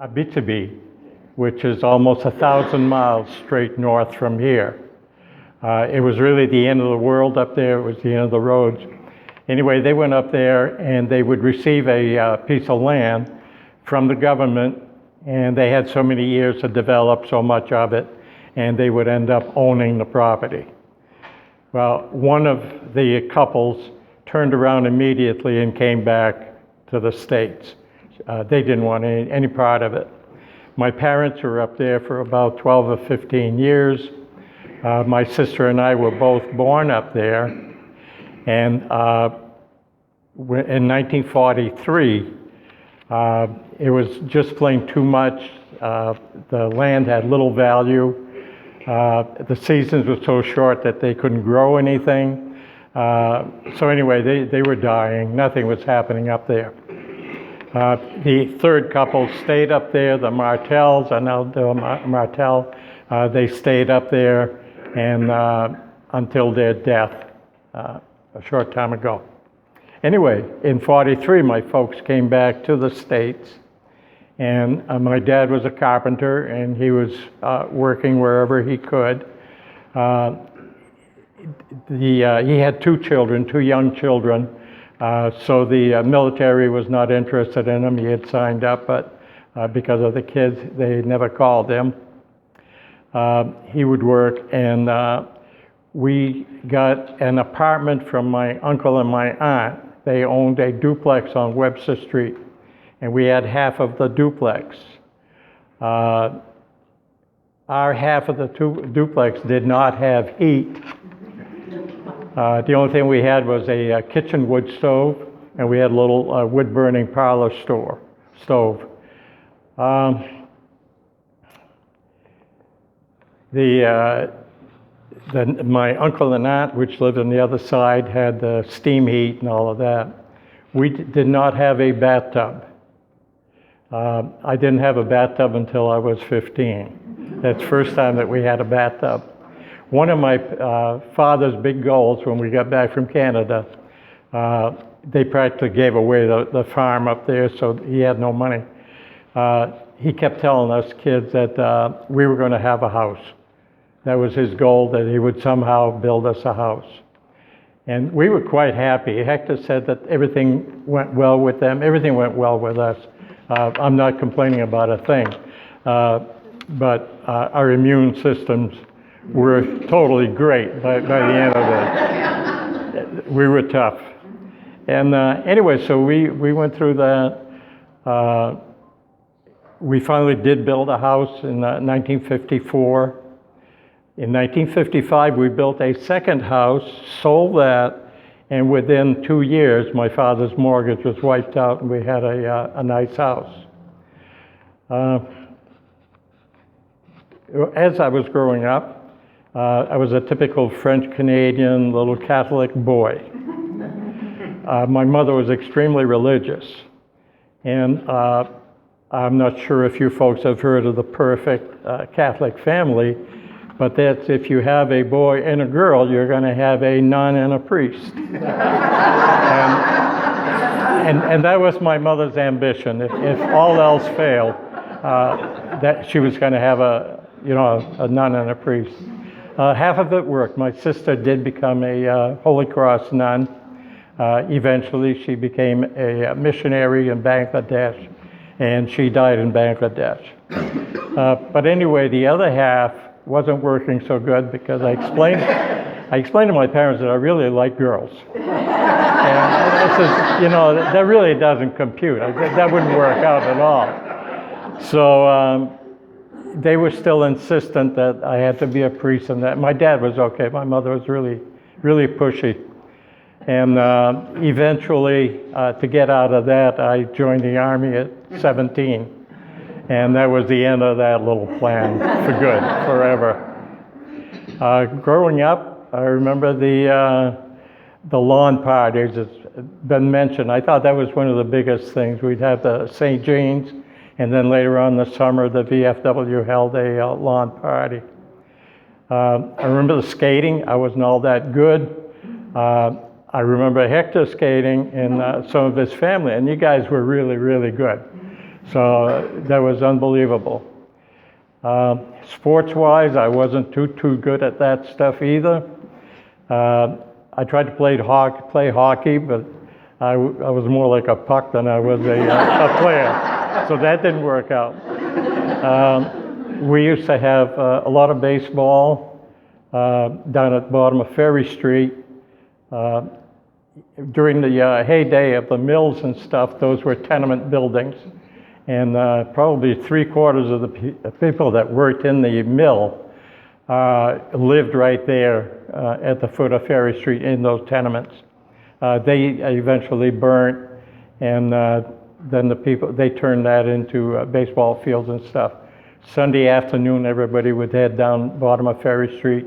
Abitibi, which is almost 1,000 miles straight north from here. It was really the end of the world up there. It was the end of the roads. Anyway, they went up there and they would receive a piece of land from the government, and they had so many years to develop so much of it, and they would end up owning the property. Well, one of the couples turned around immediately and came back to the States. They didn't want any part of it. My parents were up there for about 12 or 15 years. My sister and I were both born up there. And in 1943, it was just plain too much. The land had little value. The seasons were so short that they couldn't grow anything. So anyway, they were dying. Nothing was happening up there. The third couple stayed up there, the Martells, Arnaldo Martell. They stayed up there and until their death a short time ago. Anyway, in '43, my folks came back to the States, and my dad was a carpenter, and he was working wherever he could. He had two young children. So the military was not interested in him. He had signed up, but because of the kids, they never called him. He would work, and we got an apartment from my uncle and my aunt. They owned a duplex on Webster Street, and we had half of the duplex. Our half of the duplex did not have heat. The only thing we had was a kitchen wood stove, and we had a little wood-burning parlor stove. My uncle and aunt, which lived on the other side, had the steam heat and all of that. We did not have a bathtub. I didn't have a bathtub until I was 15. That's the first time that we had a bathtub. One of my father's big goals when we got back from Canada, they practically gave away the farm up there, so he had no money. He kept telling us kids that we were going to have a house. That was his goal, that he would somehow build us a house. And we were quite happy. Hector said that everything went well with them. Everything went well with us. I'm not complaining about a thing. But our immune systems were totally great by the end of it. We were tough. And anyway, so we went through that. We finally did build a house in 1954. In 1955, we built a second house, sold that, and within 2 years, my father's mortgage was wiped out, and we had a nice house. As I was growing up, I was a typical French-Canadian little Catholic boy. My mother was extremely religious, and I'm not sure if you folks have heard of the perfect Catholic family, but that's if you have a boy and a girl, you're going to have a nun and a priest. and that was my mother's ambition. If all else failed, that she was going to have a nun and a priest. Half of it worked. My sister did become a Holy Cross nun. Eventually, she became a missionary in Bangladesh, and she died in Bangladesh. But anyway, the other half wasn't working so good because I explained to my parents that I really like girls. And I said, that really doesn't compute. That wouldn't work out at all. So they were still insistent that I had to be a priest, and that my dad was okay. My mother was really, really pushy. And eventually, to get out of that, I joined the Army at 17. And that was the end of that little plan for good, forever. Growing up, I remember the lawn parties. It's been mentioned. I thought that was one of the biggest things. We'd have the St. James, and then later on in the summer, the VFW held a lawn party. I remember the skating. I wasn't all that good. I remember Hector skating and some of his family, and you guys were really, really good. So that was unbelievable. Sports-wise, I wasn't too good at that stuff either. I tried to play hockey, but I was more like a puck than I was a player. So that didn't work out. We used to have a lot of baseball down at the bottom of Ferry Street. During the heyday of the mills and stuff, those were tenement buildings. And probably 3/4 of the people that worked in the mill lived right there at the foot of Ferry Street in those tenements. They eventually burnt, and then they turned that into baseball fields and stuff. Sunday afternoon, everybody would head down bottom of Ferry Street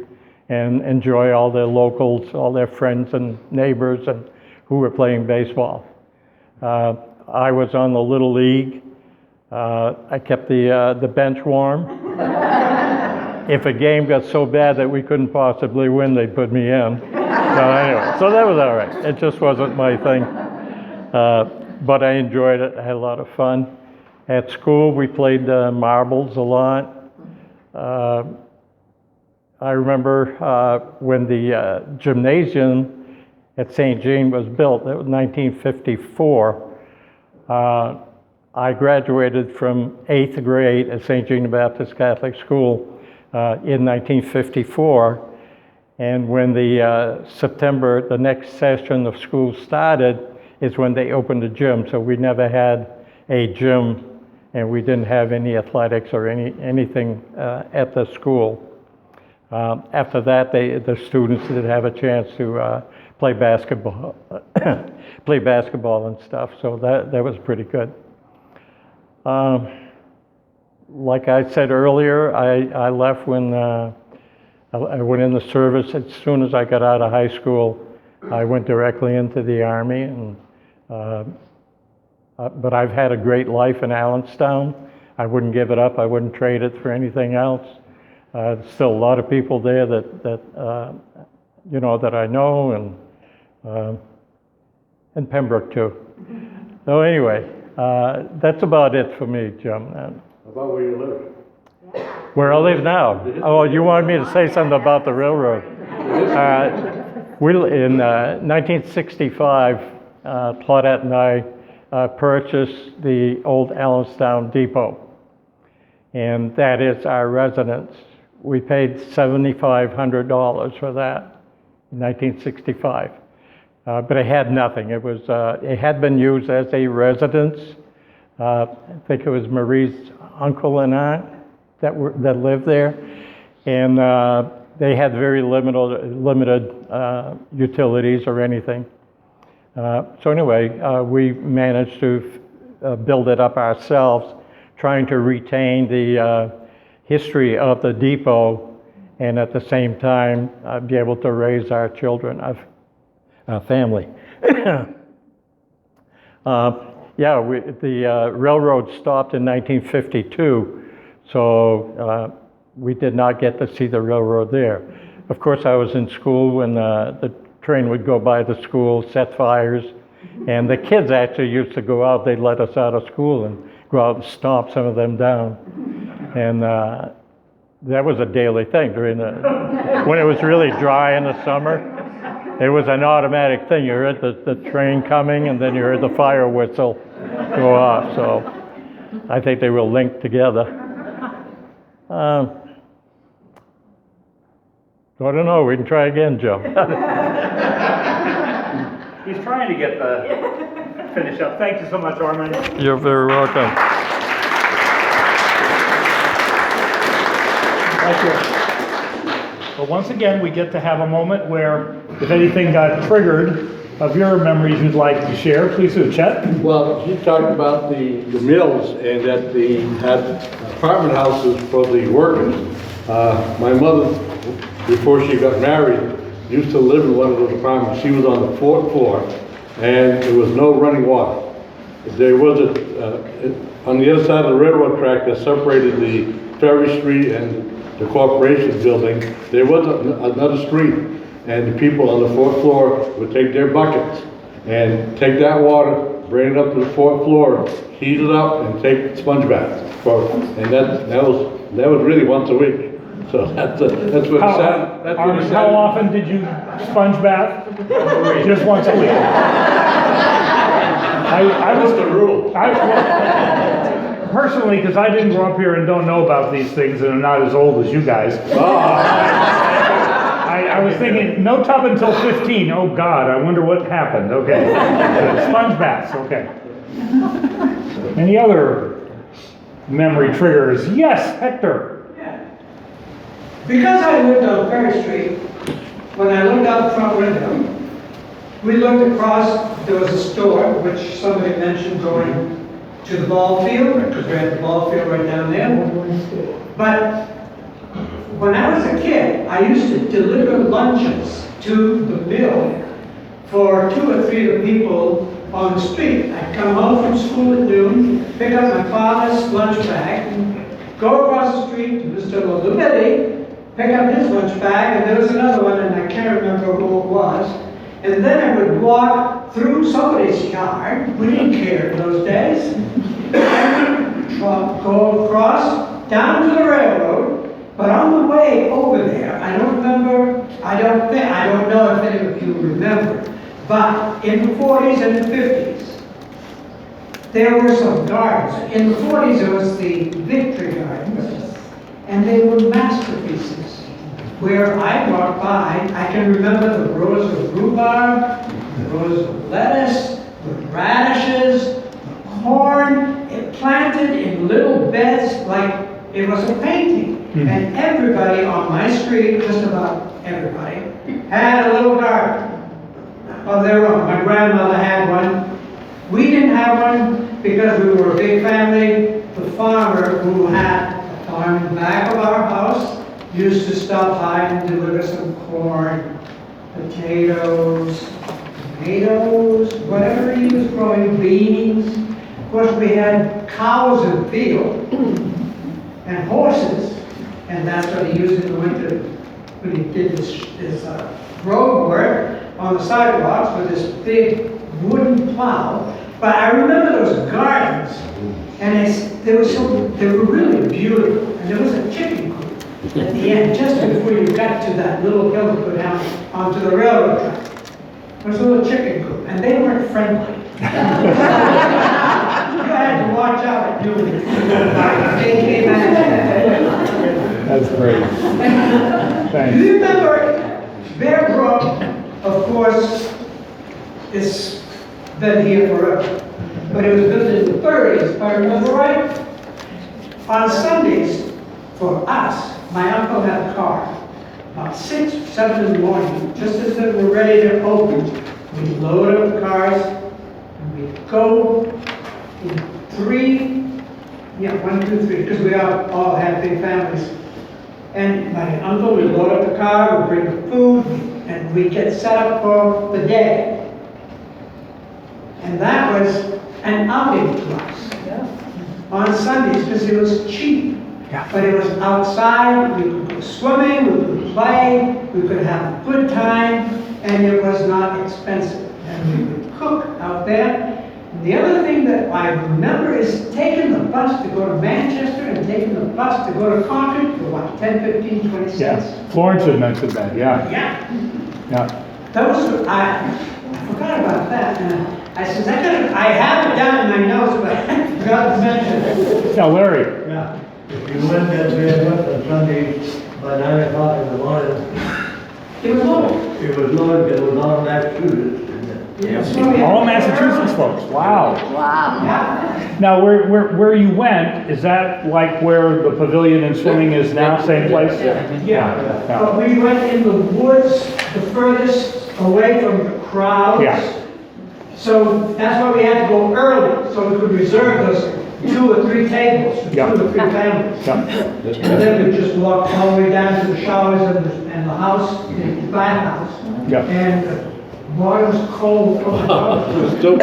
and enjoy all their locals, all their friends and neighbors and who were playing baseball. I was on the Little League. I kept the bench warm. If a game got so bad that we couldn't possibly win, they'd put me in. So anyway, so that was all right. It just wasn't my thing. But I enjoyed it. I had a lot of fun. At school, we played marbles a lot. I remember when the gymnasium at St. Jean was built. That was 1954. I graduated from 8th grade at St. Jean Baptist Catholic School in 1954. And when the next session of school started, is when they opened the gym. So we never had a gym, and we didn't have any athletics or anything at the school. After that, the students did have a chance to play basketball, and stuff. So that was pretty good. Like I said earlier, I left when I went in the service. As soon as I got out of high school, I went directly into the Army. And but I've had a great life in Allenstown. I wouldn't give it up. I wouldn't trade it for anything else. There's still a lot of people there that I know, and Pembroke too. So anyway, that's about it for me, Jim. About where you live? Where I live now? Oh, you wanted me to say something about the railroad? In 1965, Claudette and I purchased the old Allenstown Depot, and that is our residence. We paid $7,500 for that in 1965, but it had nothing. It had been used as a residence. I think it was Marie's uncle and aunt that lived there, and they had very limited utilities or anything. So anyway, we managed to build it up ourselves, trying to retain the history of the depot, and at the same time be able to raise our children, our family. The railroad stopped in 1952, so we did not get to see the railroad there. Of course, I was in school when the train would go by the school, set fires, and the kids actually used to go out. They'd let us out of school and go out and stomp some of them down. And that was a daily thing when it was really dry in the summer. It was an automatic thing. You heard the train coming, and then you heard the fire whistle go off. So I think they were linked together. So I don't know. We can try again, Joe. He's trying to get the finish up. Thank you so much, Armin. You're very welcome. Thank you. Well, once again, we get to have a moment where, if anything got triggered of your memories you'd like to share, please do. Chet? Well, you talked about the mills and that they had apartment houses for the workers. My mother, before she got married, used to live in one of those apartments. She was on the 4th floor, and there was no running water. There was on the other side of the railroad track that separated the Ferry Street and the corporation building, there was another street, and the people on the 4th floor would take their buckets and take that water bring it up to the fourth floor, heat it up, and take sponge baths. And that was really once a week. So that's what it sounded. That's what it How sounded. often did you sponge bath? Just once a week. I was the rule. Personally, because I didn't grow up here and don't know about these things and I'm not as old as you guys. I was thinking, no tub until 15. Oh God, I wonder what happened. Okay. Sponge baths, okay. Any other memory triggers? Yes, Hector. Because I lived on Ferry Street, when I looked out the front window, we looked across, there was a store, which somebody mentioned going to the ball field, because we had the ball field right down there. But when I was a kid, I used to deliver lunches to the mill for 2 or 3 of the people on the street. I'd come home from school at noon, pick up my father's lunch bag, go across the street to Mr. Lolubedi, pick up his lunch bag, and there was another one, and I can't remember who it was. And then I would walk through somebody's yard, we didn't care in those days, go across, down to the railroad, but on the way over there, I don't know if any of you remember, but in the 40s and the 50s, there were some gardens. In the 40s, there was the Victory Gardens, and they were masterpieces. Where I walked by, I can remember the rows of rhubarb, the rows of lettuce, the radishes, the corn, it planted in little beds like it was a painting. Mm-hmm. And everybody on my street, just about everybody, had a little garden of their own. My grandmother had one. We didn't have one because we were a big family. The farmer who had a farm in the back of our house used to stop by and deliver some corn, potatoes, tomatoes, whatever he was growing, beans. Of course, we had cows in the field and horses, and that's what he used in the winter when he did his road work on the sidewalks with this big wooden plow. But I remember those gardens, and they were really beautiful, and there was a chicken coop at the end, just before you got to that little hill to go down onto the railroad track. There was a little chicken coop, and they weren't friendly. You had to watch out at doing it. They came at That's great. you. Thanks. Do you remember Bear Brook, of course, has been here forever, but it was built in the 30s, if I remember right. On Sundays, for us, my uncle had a car. About 6 or 7 in the morning, just as they were ready to open, we'd load up the cars, and we'd go in 1, 2, 3, because we all had big families. And my uncle would load up the car, would bring the food, and we'd get set up for the day. And that was an outing to us on Sundays, because it was cheap. Yeah. But it was outside, we could go swimming, we could play, we could have a good time, and it was not expensive. And we would cook out there. And the other thing that I remember is taking the bus to go to Manchester and taking the bus to go to Concord for what, 10, 15, 20 cents? Yes, Florence had mentioned that, yeah. Yeah. Those, I forgot about that. And I said, I have it down in my notes, but I forgot to mention it. Now, Larry. Yeah, if you went that way on Sunday by 9 o'clock in the morning, It was low. it was loaded, it was all Massachusetts. All Massachusetts folks, wow. Yeah. Now, where you went, is that like where the pavilion and swimming is now, same place? Yeah. But we went in the woods, the furthest away from the crowds. Yeah. So that's why we had to go early, so we could reserve those 2 or 3 tables for 2 Yeah. or 3 families. Yeah. And then we just walked all the way down to the showers and the house, the bathhouse. Yeah. And the water was cold. Oh my God. Still-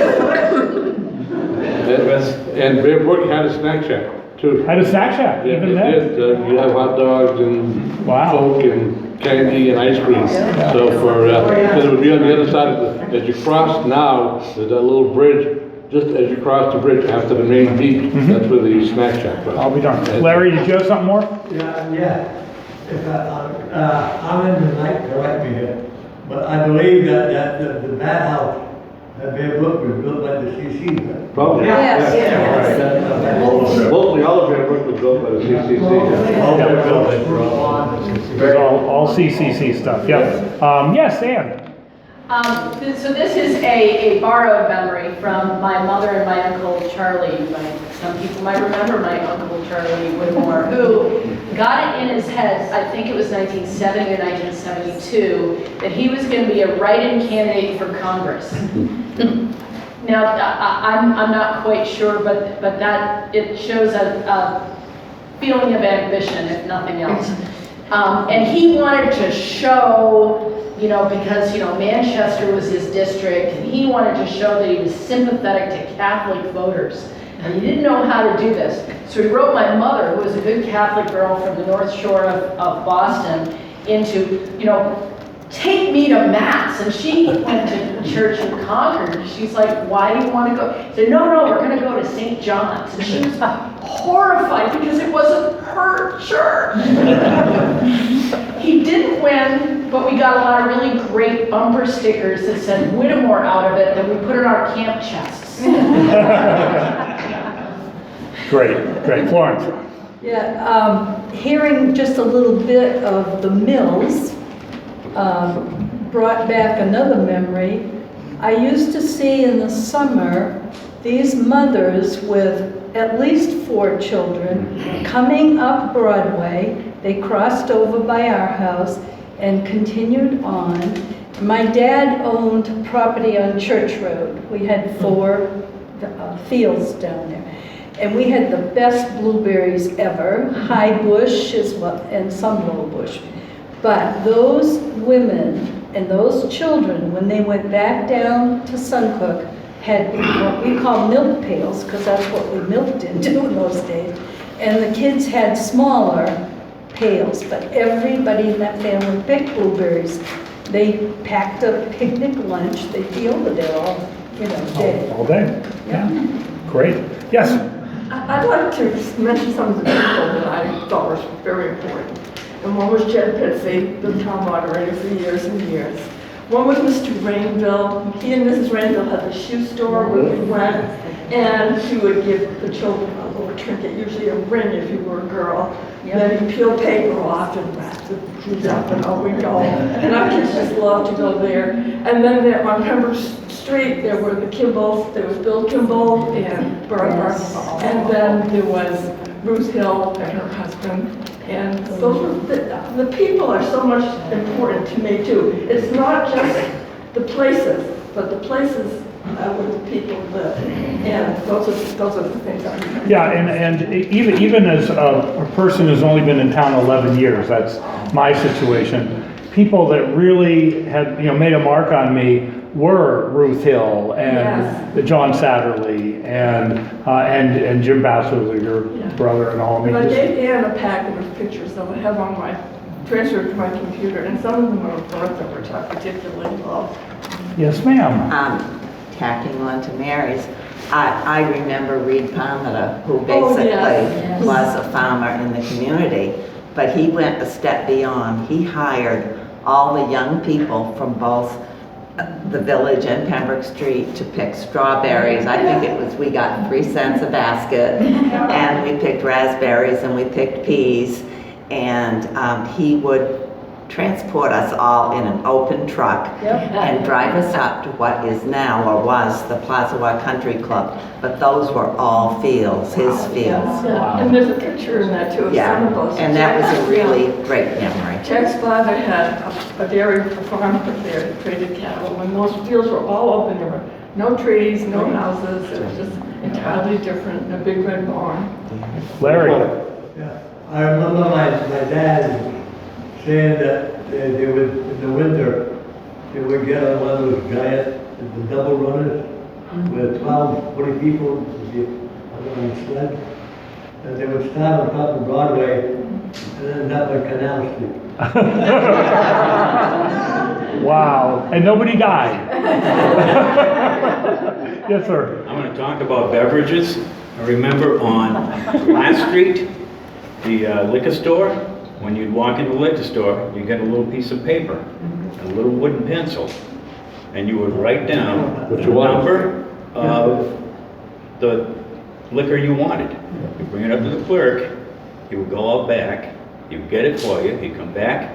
And Bear Brook had a snack shack too. Had a snack shack, Yeah, even it then? did. You have hot dogs and Wow. Coke and candy and ice cream. So because it would be on the other side of as you cross now, there's that little bridge just as you cross the bridge after the main beach, that's where the snack shack was. I'll be darned. Larry, did you have something more? Yeah. If I'm in the night, correct me here, but I believe that the bat house at Pembroke was built by the CC, right? Probably. Yes, yes. Both the olive branch was built by the CCC. It was all CCC stuff, yeah. Yes, Ann? So this is a borrowed memory from my mother and my uncle Charlie. Some people might remember my uncle Charlie Whitmore, who got it in his head, I think it was 1970 or 1972, that he was going to be a write-in candidate for Congress. Now, I'm not quite sure, but that it shows a feeling of ambition, if nothing else. And he wanted to show, because, Manchester was his district, and he wanted to show that he was sympathetic to Catholic voters. And he didn't know how to do this. So he wrote my mother, who was a good Catholic girl from the North Shore of Boston, into, take me to Mass. And she went to church in Concord. She's like, why do you want to go? He said, no, we're going to go to St. John's. And she was horrified because it wasn't her church. He didn't win, but we got a lot of really great bumper stickers that said Whittemore out of it that we put in our camp chests. Great. Florence? Yeah, hearing just a little bit of the mills brought back another memory. I used to see in the summer these mothers with at least 4 children coming up Broadway. They crossed over by our house and continued on. My dad owned property on Church Road. We had 4 fields down there. And we had the best blueberries ever, high bush as well, and some low bush. But those women and those children, when they went back down to Suncook, had what we call milk pails, because that's what we milked into in those days. And the kids had smaller pails, but everybody in that family picked blueberries. They packed a picnic lunch. They'd be over there all day. All day? Yeah. Great. Yes? I'd like to mention some of the people that I thought were very important. And one was Jed Pitsey, the town moderator for years and years. One was Mr. Rainville. He and Mrs. Rainville had the shoe store where we went, and he would give the children a little trinket, usually a ring if you were a girl. Yep. Then he'd peel paper off and wrap the shoes up, and out we go. And our kids just loved to go there. And then there, on Pembroke Street, there were the Kimballs. There was Bill Kimball and Barbara. Yes. And then there was Ruth Hill and her husband. And those were the people are so much important to me too. It's not just the places, but the places where the people live. And those are the things I remember. Yeah, and even as a person who's only been in town 11 years, that's my situation. People that really had, made a mark on me were Ruth Hill and John Satterley and Jim Bassler, your brother, and all. And I gave Ann a packet of pictures that I have on my transfer to my computer, and some of them are Bertha, which I particularly love. Yes, ma'am. Tacking on to Mary's, I remember Reed Palmetta, who basically was a farmer in the community, but he went a step beyond. He hired all the young people from both the village and Pembroke Street to pick strawberries. I think it was, we got 3 cents a basket, and we picked raspberries and we picked peas, and he would transport us all in an open truck and drive us up to what is now or was the Plazawa Country Club. But those were all fields, his fields. Yeah. And there's a picture in that too of some of those. And that was a really great memory. Jack's father had a dairy farm up there that traded cattle, and those fields were all open. There were no trees, no houses. It was just entirely different, a big red barn. Larry? Yeah. I remember my dad saying that they would, in the winter, they would get on one of those giant, the double runners, with 12, 20 people on a sled, and they would start on top of Broadway and end up on Canal Street. Wow, and nobody died. Yes, sir. I'm gonna talk about beverages. I remember on Last Street, the liquor store, when you'd walk in the liquor store, you get a little piece of paper, a little wooden pencil, and you would write down What the you wanted. number of the liquor you wanted. You bring it up to the clerk, he would go out back, he would get it for you, he'd come back,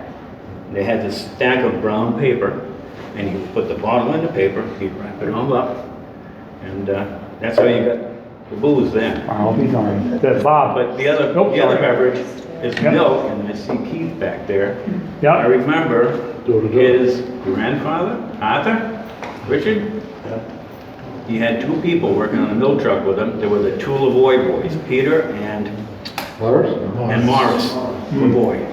they had this stack of brown paper, and he would put the bottle in the paper, he'd wrap it all up, and that's how you got the booze then. I'll be darned. That's Bob. But the other Nope, sorry. beverage is Yep. milk, and I see Keith back there. I Yeah. remember Door to door. his grandfather, Arthur, Richard. He had two people working on the milk truck with him. They were the two Lavoie boys, Peter and Morris? Morris Lavoie.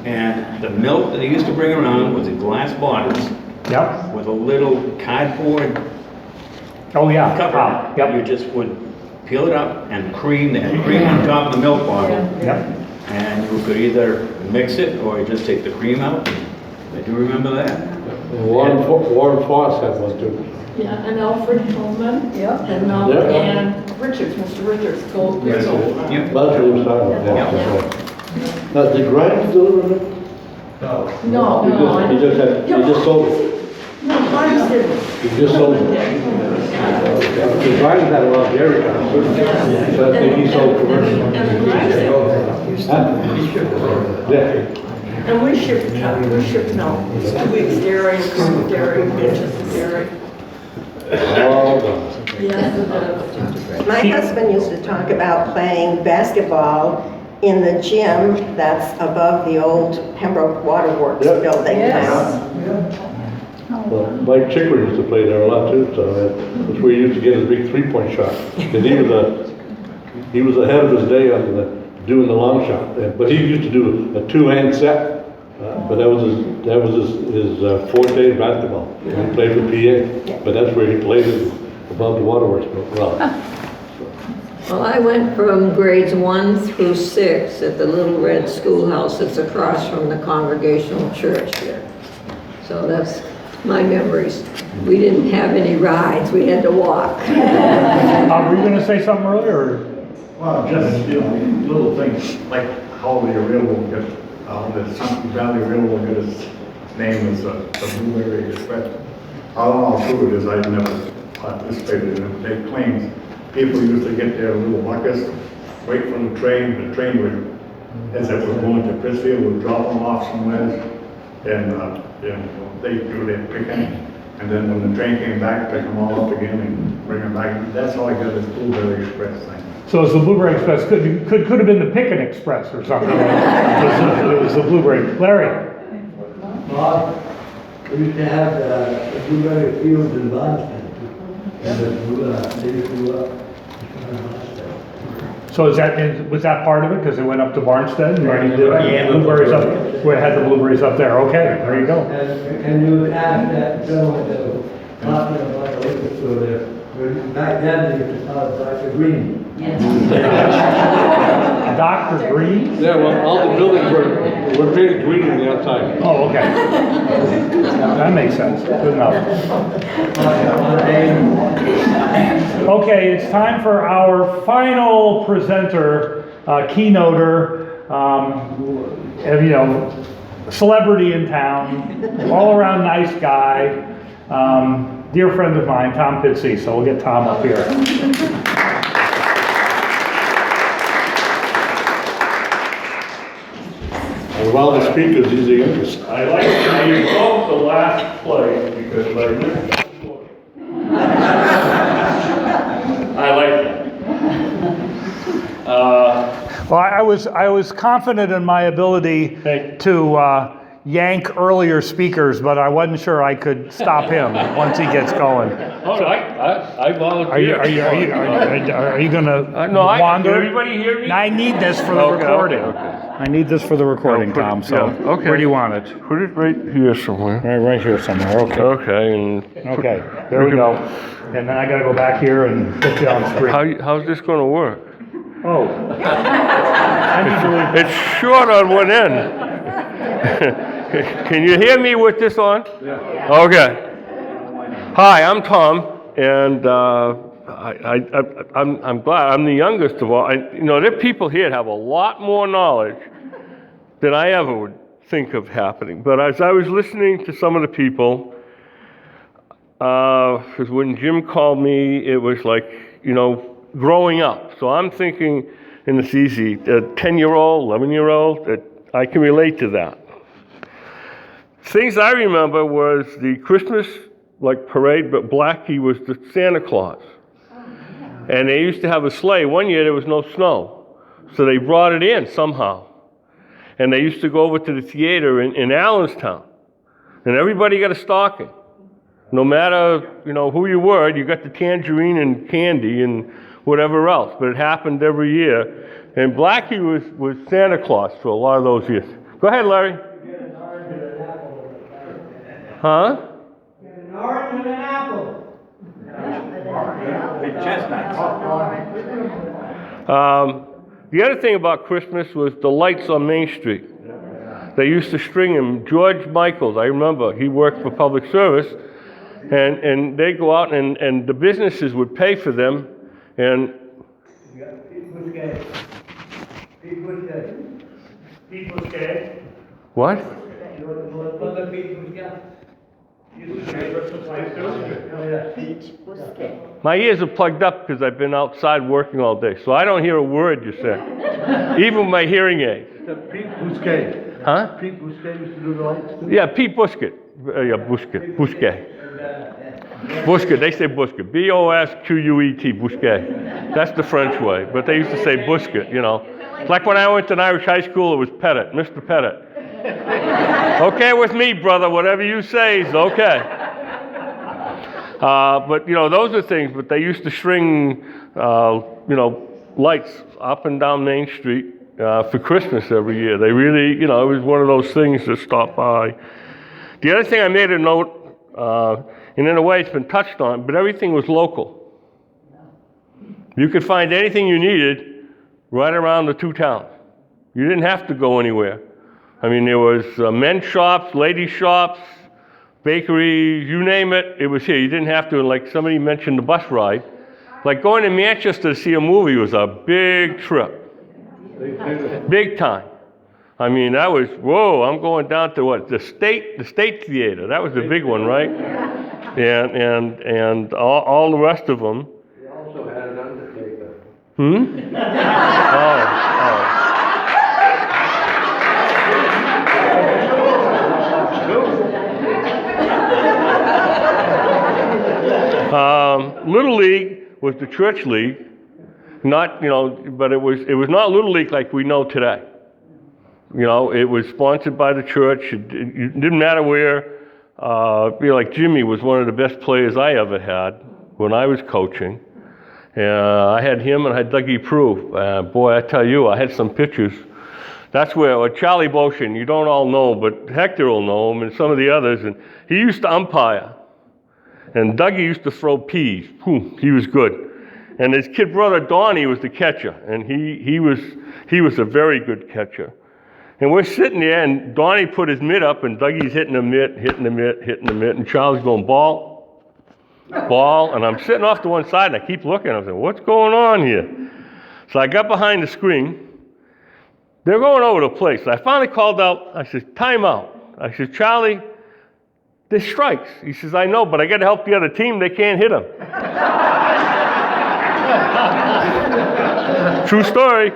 And the milk that they used to bring around was in glass bottles Yep. with a little cardboard Oh, yeah. cover. Wow. You Yep. just would peel it up and cream, they had cream on top of the milk bottle. Yep. And you could either mix it or you just take the cream out. I do remember that. And Warren Foss had one too. Yeah, and Alfred Hillman. Yep. And, Yeah. and Richards, Mr. Richards, gold, Yes. gold. Yeah. That's what he was talking about, yeah. that's right. Now, did Grimes deliver it? No, He no, just sold it. No, Grimes didn't. He just sold it. The Grimes had a lot of dairy cows, so I think he sold commercial. And Grimes did. Huh? Yeah. And we shipped milk. It's 2 weeks dairy, and 2 weeks dairy, inches of dairy. All done. Yes, it is. My husband used to talk about playing basketball in the gym that's above the old Pembroke Waterworks Yep. building now. Well, Mike Chickering used to play there a lot too, so that's where he used to get his big three-point shot. And he was ahead of his day on doing the long shot. But he used to do a two-hand set, but that was his forte in basketball. He played for PA, but that's where he played it, above the waterworks. Well, Well, I went from grades 1 through 6 at the Little Red Schoolhouse that's across from the Congregational Church here. So that's my memories. We didn't have any rides, we had to walk. Were you gonna say something earlier? Or? Well, just, little things, like how the railroad got, the Suncook Valley Railroad got its name as the Blueberry Express. I don't know how true it is, I've never participated in it. They claim people used to get their little buckets, wait for the train would, as it was going to Pittsfield, would drop them off somewhere, and they do their picking, and then when the train came back, pick them all up again and bring them back. That's how I got this Blueberry Express thing. So it's the Blueberry Express, could have been the Pickett Express or something. It was the Blueberry. Larry? Bob, we used to have the blueberry fields in Boston. And they used to, So was that part of it, because it went up to Barnstead? And blueberries up, we had the blueberries up there, okay, there you go. and you ask that gentleman that was talking about the liquor store there, back then they used to call it Dr. Green. Dr. Green? yeah, well, all the buildings were painted green on the outside. Oh, okay. That makes sense, good enough. Okay, it's time for our final presenter, keynoter, celebrity in town, all around nice guy, dear friend of mine, Tom Pitsey, so we'll get Tom up here. And while the speakers, he's the youngest. I like how you broke the last place because I missed I like that. Well, I was confident in my ability to yank earlier speakers, but I wasn't sure I could stop him once he gets going. Oh, I volunteer. Are you gonna wander? Can everybody hear me? I need this for the recording. I need this for the recording, Tom. So, okay. Where do you want it? Put it right here somewhere. Right here somewhere. Okay. Okay, and Okay. There we go. And then I gotta go back here and get you on screen. how's this going to work? Oh. It's short on one end. Can you hear me with this on? Yeah. Okay. Hi, I'm Tom. And I'm glad, I'm the youngest of all. There are people here that have a lot more knowledge than I ever would think of happening. But as I was listening to some of the people, because when Jim called me, it was like, growing up. So I'm thinking, and it's easy, a 10-year-old, 11-year-old, that I can relate to that. Things I remember was the Christmas parade, but Blackie was the Santa Claus. And they used to have a sleigh. One year there was no snow, so they brought it in somehow. And they used to go over to the theater in Allenstown, and everybody got a stocking. No matter, who you were, you got the tangerine and candy and whatever else, but it happened every year. And Blackie was Santa Claus for a lot of those years. Go ahead, Larry. Huh? An orange and an apple. Big chestnuts. The other thing about Christmas was the lights on Main Street. They used to string them. George Michaels, I remember, he worked for public service, and they go out and the businesses would pay for them, and what? My ears are plugged up because I've been outside working all day, so I don't hear a word you say, even with my hearing aids. Pete Bousquet. Huh? Pete Bousquet used to do the lights? Yeah, Pete Busquet. Bousquet. Busquet, they say Busquet. B-O-S-Q-U-E-T, Busquet. That's the French way, but they used to say Busquet, It's like when I went to an Irish high school, it was Pettit, Mr. Pettit. Okay with me, brother, whatever you say is okay. But, those are things, but they used to string, lights up and down Main Street for Christmas every year. They really, it was one of those things to stop by. The other thing I made a note, and in a way it's been touched on, but everything was local. You could find anything you needed right around the two towns. You didn't have to go anywhere. I mean, there was men's shops, ladies' shops, bakeries, you name it, it was here. You didn't have to, and like somebody mentioned the bus ride. Like going to Manchester to see a movie was a big trip. Big time. I mean, that was, whoa, I'm going down to what? The State Theater. That was the big one, right? And all the rest of them. They also had an undertaker. Little League was the church league, not, but it was not Little League like we know today. It was sponsored by the church. It didn't matter where. Like Jimmy was one of the best players I ever had when I was coaching. I had him and I had Dougie Prue. Boy, I tell you, I had some pictures. That's where Charlie Boshin, you don't all know, but Hector will know him and some of the others. And he used to umpire. And Dougie used to throw peas. He was good. And his kid brother Donnie was the catcher, and he was a very good catcher. And we're sitting there, and Donnie put his mitt up, and Dougie's hitting the mitt, and Charlie's going, ball, and I'm sitting off to one side, and I keep looking. I'm saying, what's going on here? So I got behind the screen. They're going over the place. I finally called out. I said, time out. I said, Charlie, there's strikes. He says, I know, but I got to help the other team. They can't hit them. True story.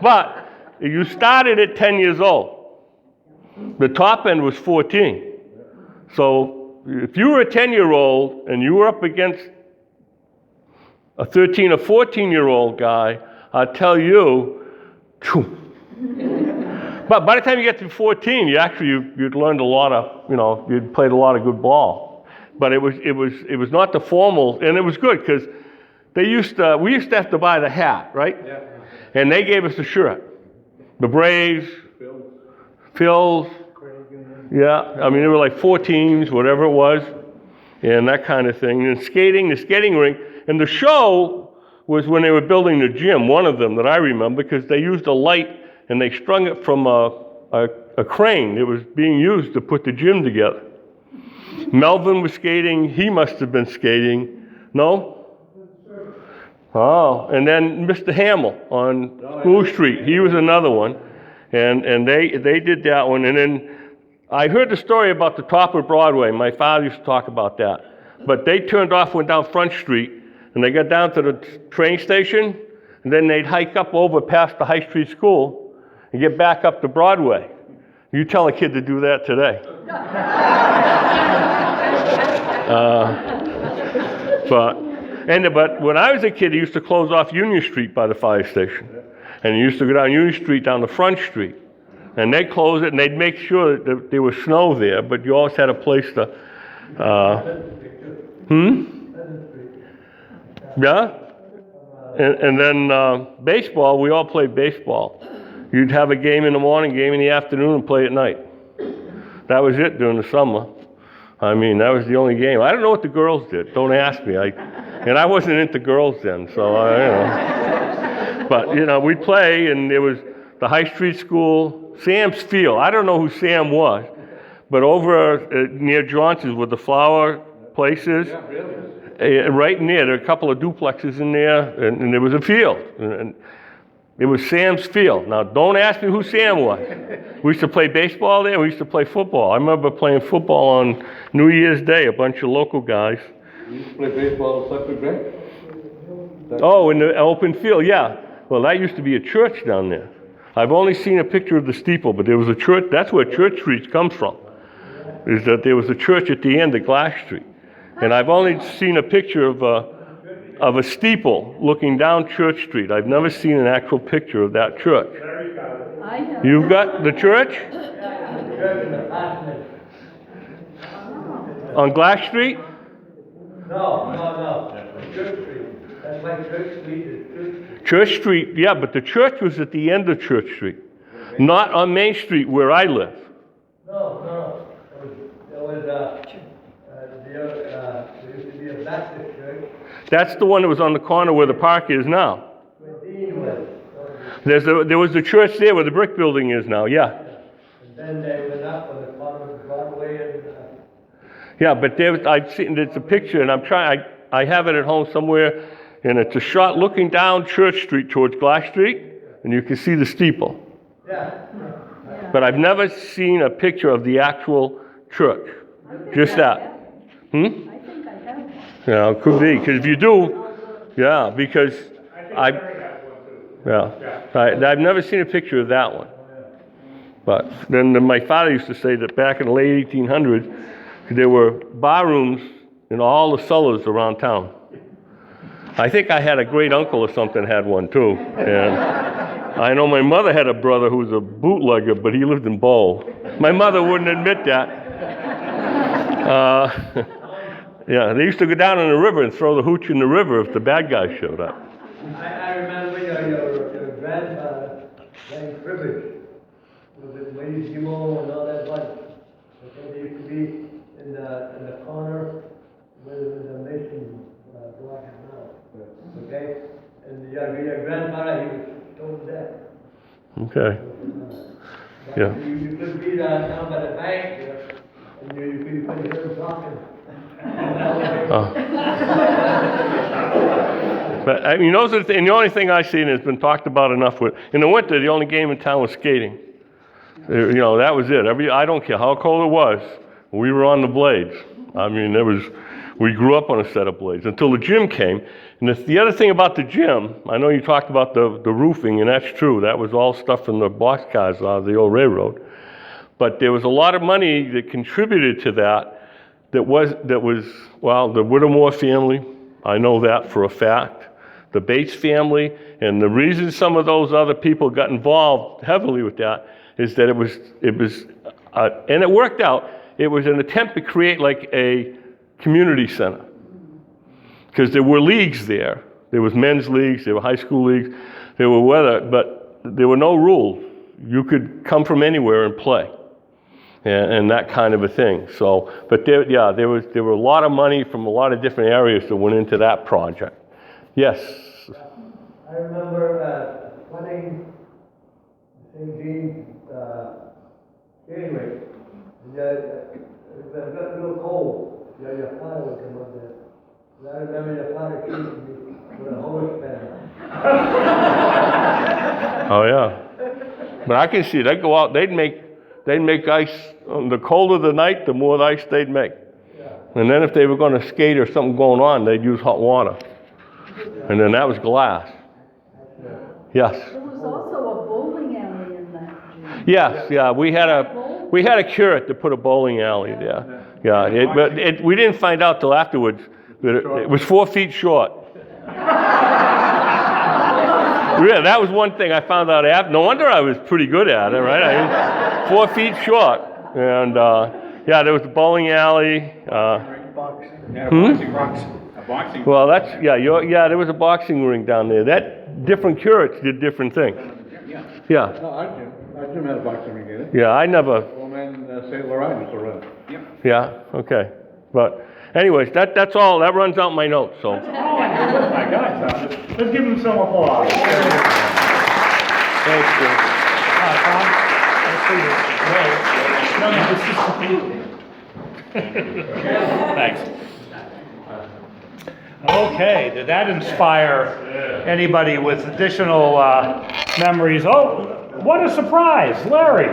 But you started at 10 years old. The top end was 14. So if you were a 10-year-old and you were up against a 13 or 14-year-old guy, I tell you, but by the time you get to 14, you'd learned a lot of, you'd played a lot of good ball. But it was not the formal, and it was good because we used to have to buy the hat, right? Yeah. And they gave us the shirt. The Braves, Phil's, yeah. I mean, there were like 4 teams, whatever it was, and that kind of thing. And skating, the skating rink, and the show was when they were building the gym, one of them that I remember, because they used a light and they strung it from a crane. It was being used to put the gym together. Melvin was skating. He must have been skating. No? Oh, and then Mr. Hamill on School Street. He was another one. And they did that one. And then I heard the story about the top of Broadway. My father used to talk about that. But they turned off, went down Front Street, and they got down to the train station, and then they'd hike up over past the High Street School and get back up to Broadway. You tell a kid to do that today. But when I was a kid, he used to close off Union Street by the fire station. And he used to go down Union Street down to Front Street. And they'd close it, and they'd make sure that there was snow there, but you always had a place to... Yeah? And then baseball, we all played baseball. You'd have a game in the morning, game in the afternoon, and play at night. That was it during the summer. I mean, that was the only game. I don't know what the girls did. Don't ask me. And I wasn't into girls then, so But, we'd play, and there was the High Street School, Sam's Field. I don't know who Sam was, but over near Johnson's where the flower place is, right near, there are a couple of duplexes in there, and there was a field. And it was Sam's Field. Now, don't ask me who Sam was. We used to play baseball there. We used to play football. I remember playing football on New Year's Day, a bunch of local guys. You used to play baseball at Suncook Bank? Oh, in the open field, yeah. Well, that used to be a church down there. I've only seen a picture of the steeple, but there was a church. That's where Church Street comes from, is that there was a church at the end of Glass Street. And I've only seen a picture of a steeple looking down Church Street. I've never seen an actual picture of that church. You've got the church? On Glass Street? No. Church Street. That's why Church Street is Church Street. Church Street, yeah, but the church was at the end of Church Street, not on Main Street where I live. No. There used to be a Baptist church. That's the one that was on the corner where the park is now. Where Dean was. There was the church there where the brick building is now, yeah. And then they went up on the corner of Broadway and... Yeah, but I've seen, it's a picture, and I have it at home somewhere, and it's a shot looking down Church Street towards Glass Street, and you can see the steeple. Yeah. But I've never seen a picture of the actual church, just that. I think I have one. Yeah, it could be, because if you do, yeah, because I've never seen a picture of that one. But then my father used to say that back in the late 1800s, there were bar rooms in all the cellars around town. I think I had a great uncle or something had one too. And I know my mother had a brother who was a bootlegger, but he lived in Bow. My mother wouldn't admit that. Yeah, they used to go down in the river and throw the hooch in the river if the bad guys showed up. I remember your grandfather playing cribbage with Lady Jimo and all that bunch. They used to be in the corner where the Mason block is now. Okay? And your grandfather, he was stone dead. Okay. Yeah. You could be down by the bank there, and you could hear him talking. But I mean, those are the only thing I've seen has been talked about enough. In the winter, the only game in town was skating. That was it. I don't care how cold it was, we were on the blades. I mean, we grew up on a set of blades until the gym came. And the other thing about the gym, I know you talked about the roofing, and that's true. That was all stuff from the boxcars out of the old railroad. But there was a lot of money that contributed to that was the Whittemore family. I know that for a fact. The Bates family, and the reason some of those other people got involved heavily with that is that it was, and it worked out. It was an attempt to create like a community center, because there were leagues there. There was men's leagues, there were high school leagues, there were but there were no rules. You could come from anywhere and play, and that kind of a thing. So, but there were a lot of money from a lot of different areas that went into that project. Yes. I remember playing St. Jean, anyway, If it got real cold, your fire would come up there. I remember the fire keeping me with a hose pan. Oh, yeah. But I can see, they'd go out, they'd make ice, the colder the night, the more ice they'd make. And then if they were gonna skate or something going on, they'd use hot water. And then that was glass. Yes. There was also a bowling alley in that gym. Yes, yeah, we had a curate to put a bowling alley there. Yeah, but we didn't find out till afterwards that it was 4 feet short. Yeah, that was one thing I found out after. No wonder I was pretty good at it, right? I mean, 4 feet short. And yeah, there was a bowling alley. Well, that's, yeah, there was a boxing ring down there. Different curates did different things. Yeah. No, our gym had a boxing ring in it. Yeah, I never. Old man St. Laurent used to run. Yeah, okay. But anyways, that's all. That runs out my notes, so. Oh, my God, let's give him some applause. Thanks, Jim. Tom, thanks. Okay, did that inspire anybody with additional memories? Oh, what a surprise, Larry.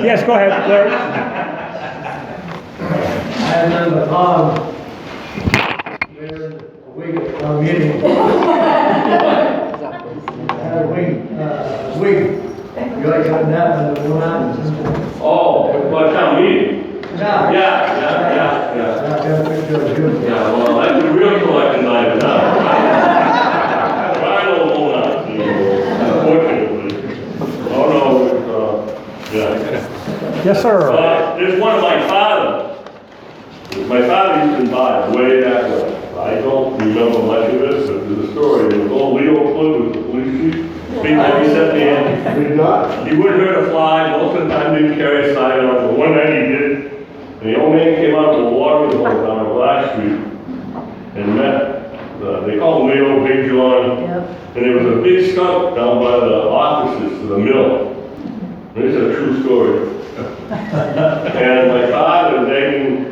Yes, go ahead, Larry. I remember Tom, during a week of town meeting. Had a week. You already got that on the one. Oh, what town meeting? Yeah. Yeah. I got a picture of you. Yeah, well, that's a real collection item now. I don't own that, unfortunately. Oh, no, yeah. Yes, sir. There's one of my father. My father used to buy way back when. I don't remember much of this, but there's a story. There was old Leo Flynn with the police chief. Big heavy set man. He wouldn't hurt a fly. Most of the time didn't carry a sign on. But one night he did. And the old man came out to a watering hole down on Glass Street and met, they called him Leo, Big John. Yep. And there was a big skunk down by the offices of the mill. And this is a true story. And my father,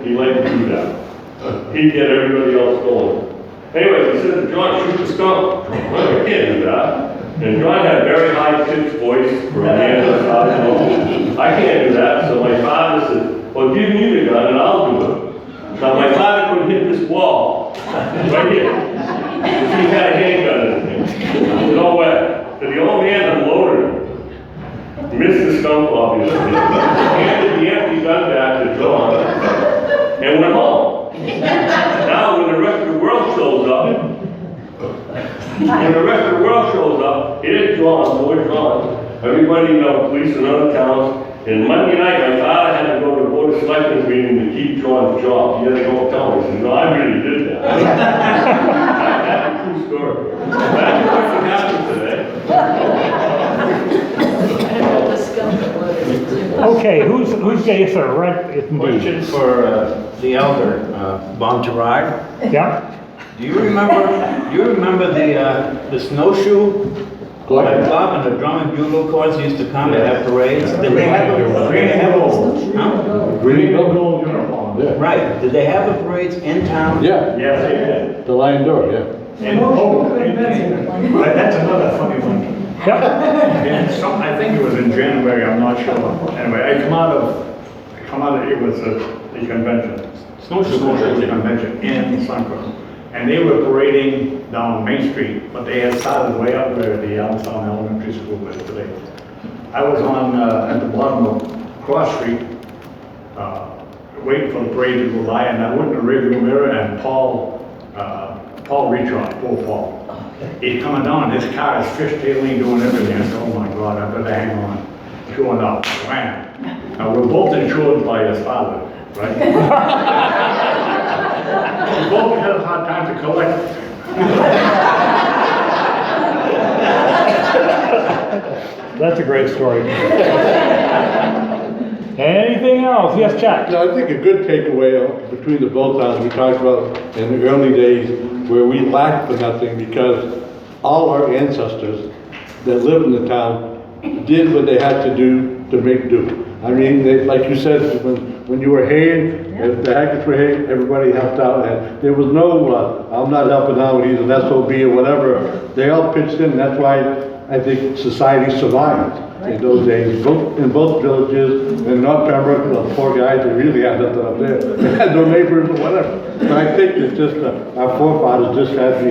he liked to do that. He'd get everybody else going. Anyway, he said to John, shoot the skunk. Well, I can't do that. And John had a very high-pitched voice for a man of size. I can't do that. So my father said, well, give me the gun and I'll do it. Now my father could hit this wall right here. He had a handgun in his hand. No way. So the old man unloaded it. Missed the skunk, obviously. Handed the empty gun back to John and went home. Now when the rest of the world shows up, here's John, boy John. Everybody, police in other towns. And Monday night, my father had to go to the Board of Selectmen's meeting to keep John's job. He had to go tell me. He said, no, I really did that. That's a true story. That's what happened today. Okay, who's yes, sir, right? Question for the elder, Bon Gerard. Yeah? Do you remember the snowshoe? Like club and the drum and bugle corps used to come and have parades. Did they have Green gold uniform, yeah. Right. Did they have the parades in town? Yeah. Yes, they did. The Lion Door, yeah. And, that's another funny one. Yep. I think it was in January, I'm not sure. Anyway, I come out of, it was the convention, snowshoe convention in Suncook. And they were parading down Main Street, but they had started way up where the Allentown Elementary School is today. I was on, at the bottom of Cross Street, waiting for the parade to go by, and I went in the rearview mirror, and Paul Reachon, Paul. He's coming down, his car is fishtailing, doing everything. I said, oh my God, I better hang on. Sure enough, wham. Now, we're both insured by his father, right? We both had a hard time to collect. That's a great story. Anything else? Yes, Jack? No, I think a good takeaway between the both towns we talked about in the early days where we lacked for nothing because all our ancestors that lived in the town did what they had to do to make do. I mean, like you said, when you were haying, the hackers were haying, everybody helped out, and there was no, I'm not helping out, he's an SOB or whatever. They all pitched in, that's why I think society survived in those days, in both villages, and not Pembroke, the poor guys, they really had nothing up there. They had no neighbors or whatever. But I think it's just, our forefathers just had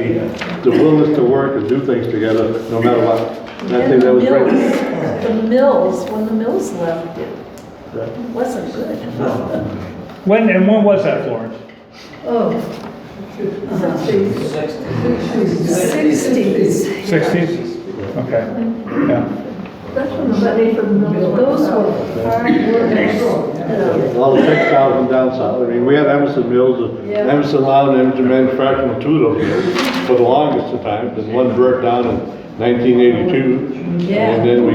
the willingness to work and do things together, no matter what. And I think that was great. The mills, when the mills left, it wasn't good. When was that, Florence? Oh. 60s. 60s? Okay, yeah. That's when the money from the mills. Those were hard workers. All the textiles went down south. I mean, we had Emerson Mills, Emerson Loud and Emerson Manufacturing, two of those mills for the longest of time. Then one burnt down in 1982. Yeah. And then we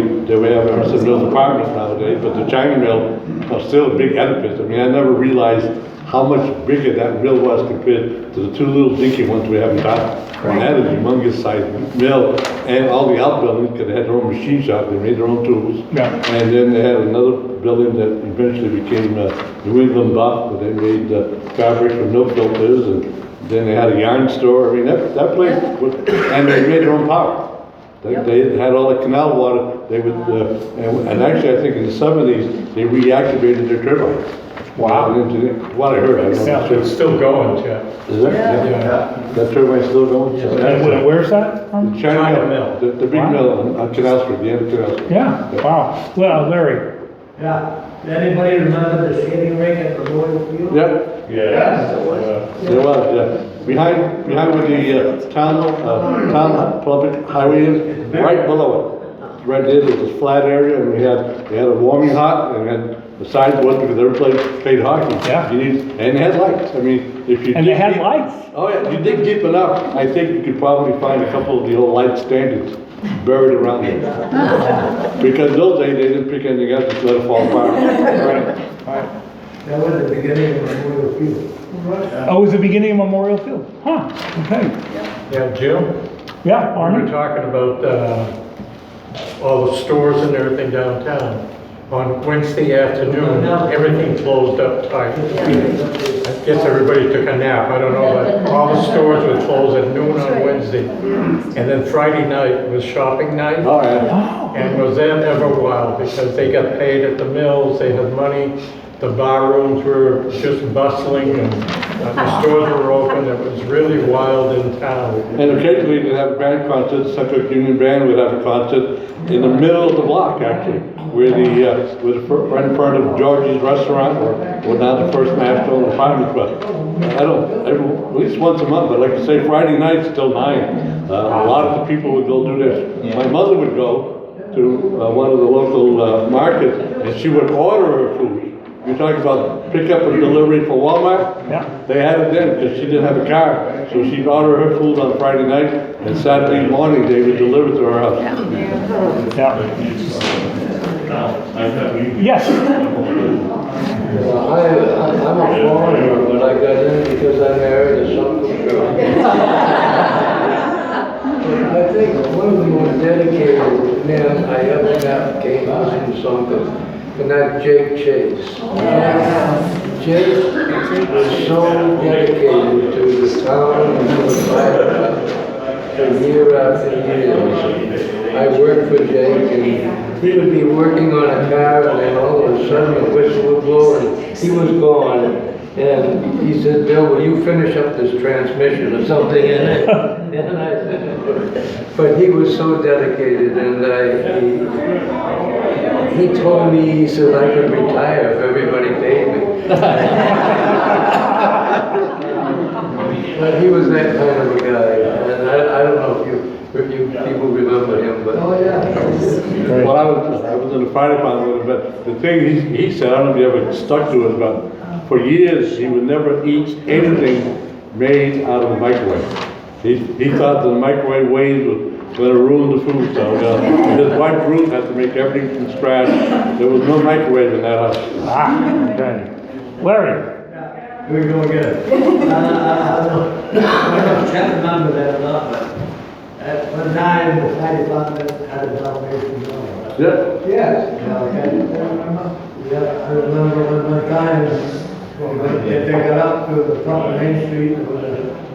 have Emerson Mills Apartments nowadays, but the China Mill was still a big edifice. I mean, I never realized how much bigger that mill was compared to the two little dinky ones we have in town. And that is a humongous sized mill, and all the outbuildings, because they had their own machine shop, they made their own tools. Yeah. And then they had another building that eventually became New England Buff, where they made fabric for milk filters, and then they had a yarn store. I mean, that place, and they made their own power. They had all the canal water. They would, and actually, I think in the 70s they reactivated their turbines. Wow. What I heard, I don't know. It's still going, Jeff. Is it? Yeah. That turbine's still going? And where's that from? China Mill. The big mill on Canal Street, the end of Canal Street. Yeah, wow. Well, Larry. Yeah. Anybody remember the skating rink at Memorial Field? Yep. Yes. There was, yeah. Behind where the town public highway is, right below it. Right there, there's this flat area, and we had a warming hut, and had the sides was because everybody played hockey. Yeah. And they had lights. I mean, if you And they had lights. Oh yeah, you dig deep enough, I think you could probably find a couple of the old light standards buried around it. Because those days they didn't pick anything up, just let it fall apart. Right. That was the beginning of Memorial Field. Oh, it was the beginning of Memorial Field. Huh, okay. Yeah, Jim, Yeah, we were Arnie? talking about all the stores and everything downtown. On Wednesday afternoon, everything closed up tight. I guess everybody took a nap, I don't know, but all the stores would close at noon on Wednesday. And then Friday night was shopping night. Oh yeah. And was that ever wild, because they got paid at the mills, they had money, the bar rooms were just bustling, and the stores were open, it was really wild in town. And occasionally they'd have a band concert, Suncook Union Band would have a concert in the middle of the block, actually, where right in front of George's Restaurant, or now the First National Apartments, but at least once a month, but like I say, Friday nights till 9. A lot of the people would go do this. My mother would go to one of the local markets, and she would order her food. You're talking about pickup and delivery for Walmart? Yeah. They had it then because she didn't have a car. So she'd order her food on Friday night, and Saturday morning they would deliver it to her house. Yeah. Yes. I'm a foreigner, but I got in because I married a Suncook girl. I think one of the most dedicated men I ever met came out from Suncook, and that's Jake Chase. Jake was so dedicated to the town and to the fire for year after year. I worked for Jake, and he would be working on a car, and then all of a sudden the whistle would blow, and he was gone. And he said, "Bill, will you finish up this transmission or something in it?" And I said, but he was so dedicated, and he told me, he said I could retire if everybody paid me. But he was that kind of a guy, and I don't know if you people remember him, but. Oh, yeah. Well, I was in the fire department with him, but the thing he said, I don't know if you ever stuck to it, but for years he would never eat anything made out of a microwave. He thought the microwave waves was going to ruin the food, so his wife Ruth had to make everything from scratch. There was no microwave in that house. Okay. Larry. Here we go again. I can't remember that a lot, but at one time the fire department had a Dalmatian dog. Yeah. Yes. Yeah, I remember one time, they got up to the top of Main Street, there was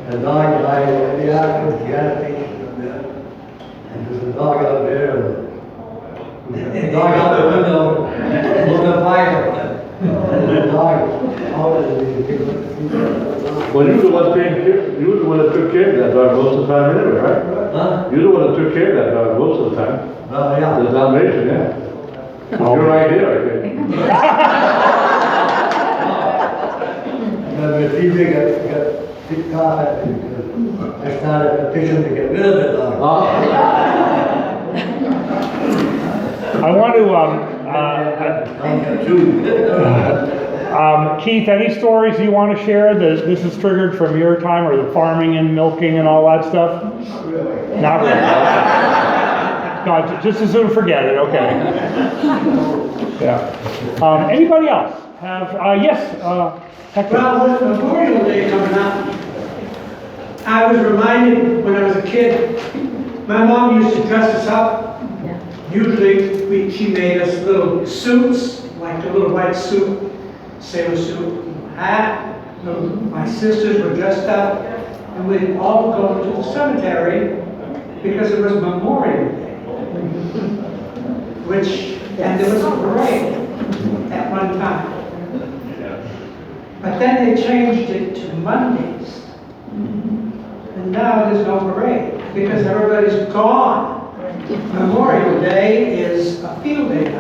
a dog by the Aqua gas station up there. And there's a dog out there, the dog out the window, looking fire. And the dog out and Well, you were the one that took care of that dog most of the time anyway, right? Huh? You're the one that took care of that dog most of the time. Oh, yeah. The Dalmatian, yeah. You're right here, I think. But TJ got ticked off at me because I started a petition to get rid of the dog. I want to, Keith, any stories you want to share that this is triggered from your time, or the farming and milking and all that stuff? Not really. No, just as soon forget it, okay. Yeah. Anybody else have, yes, Hector? Well, with Memorial Day coming up, I was reminded when I was a kid, my mom used to dress us up. Usually, she made us little suits, like a little white suit, sailor suit, hat. My sisters were dressed up, and we'd all go to the cemetery because it was Memorial Day. And there was a parade at one time. But then they changed it to Mondays. And now there's no parade because everybody's gone. Memorial Day is a field day.